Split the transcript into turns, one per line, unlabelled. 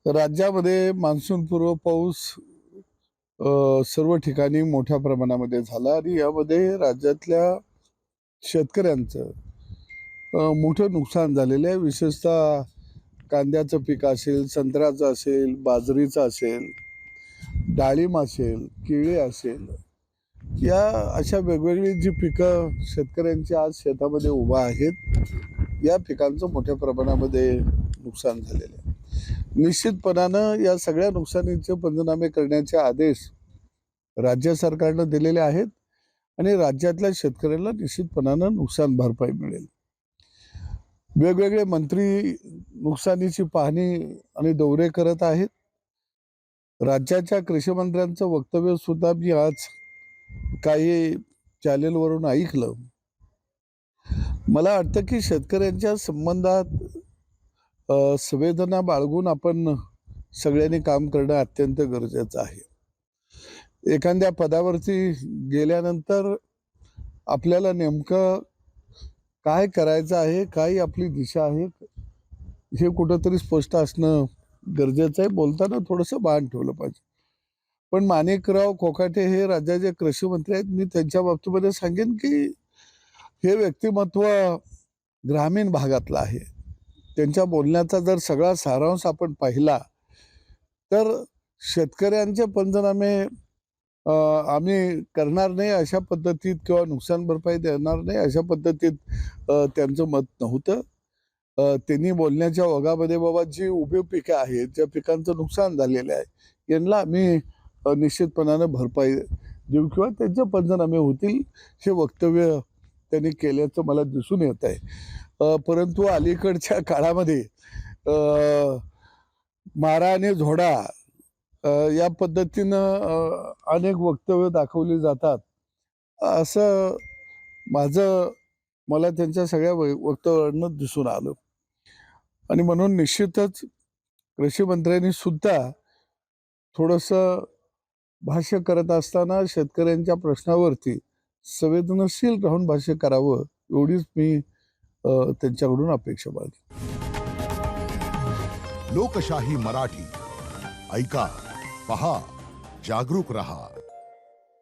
राज्यामध्ये मान्सूनपूर्व पाऊस सर्व ठिकाणी मोठ्या प्रमाणामध्ये झाला आणि यामध्ये राज्यातल्या शेतकऱ्यांचं मोठं नुकसान झालेलं आहे. विशेषतः कांद्याचं पीक असेल, संत्र्याचं असेल, बाजरीचं असेल, डाळिंब असेल, केळी असेल, या अशा वेगवेगळी जी पिकं शेतकऱ्यांची आज शेतामध्ये उभा आहेत, या पिकांचं मोठ्या प्रमाणामध्ये नुकसान झालेलं आहे. निश्चितपणानं या सगळ्या नुकसानीचे पंचनामे करण्याचे आदेश राज्य सरकारनं दिलेले आहेत आणि राज्यातल्या शेतकऱ्यांना निश्चितपणानं नुकसान भरपाई मिळेल. वेगवेगळे मंत्री नुकसानीची पाहणी आणि दौरे करत आहेत. राज्याच्या कृषी मंत्र्यांचं वक्तव्य सुद्धा मी आज काही चॅनेलवरून ऐकलं. मला वाटतं की शेतकऱ्यांच्या संबंधात संवेदना बाळगून आपण सगळ्यांनी काम करणं अत्यंत गरजेचं आहे. एखाद्या पदावरती गेल्यानंतर आपल्याला नेमकं काय करायचं आहे, काय आपली दिशा आहे, हे कुठंतरी स्पष्ट असणं गरजेचं आहे. बोलताना थोडंसं भान ठेवलं पाहिजे. पण माणिकराव कोकाटे हे राज्याचे कृषी मंत्री आहेत. मी त्यांच्या बाबतीमध्ये सांगेन की हे व्यक्तिमत्व ग्रामीण भागातलं आहे. त्यांच्या बोलण्याचा जर सगळा सारांश आपण पाहिला तर शेतकऱ्यांचे पंचनामे आम्ही करणार नाही अशा पद्धतीत किंवा नुकसान भरपाई देणार नाही अशा पद्धतीत त्यांचं मत नव्हतं. त्यांनी बोलण्याच्या ओघामध्ये बाबा जी उभी पिकं आहेत, ज्या पिकांचं नुकसान झालेलं आहे, यांना आम्ही निश्चितपणानं भरपाई देऊ किंवा त्यांचे पंचनामे होतील हे वक्तव्य त्यांनी केल्याचं मला दिसून येत आहे. परंतु अलीकडच्या काळामध्ये मारा आणि झोडा या पद्धतीनं अनेक वक्तव्य दाखवली जातात असं मला त्यांच्या सगळ्या वक्तव्यांना दिसून आलं. आणि म्हणून निश्चितच कृषी मंत्र्यांनी सुद्धा थोडंसं भाष्य करत असताना शेतकऱ्यांच्या प्रश्नावरती संवेदनशील राहून भाष्य करावं एवढीच मी त्यांच्याकडून अपेक्षा बाळगली.
लोकशाही मराठी ऐका, पहा, जागरूक रहा.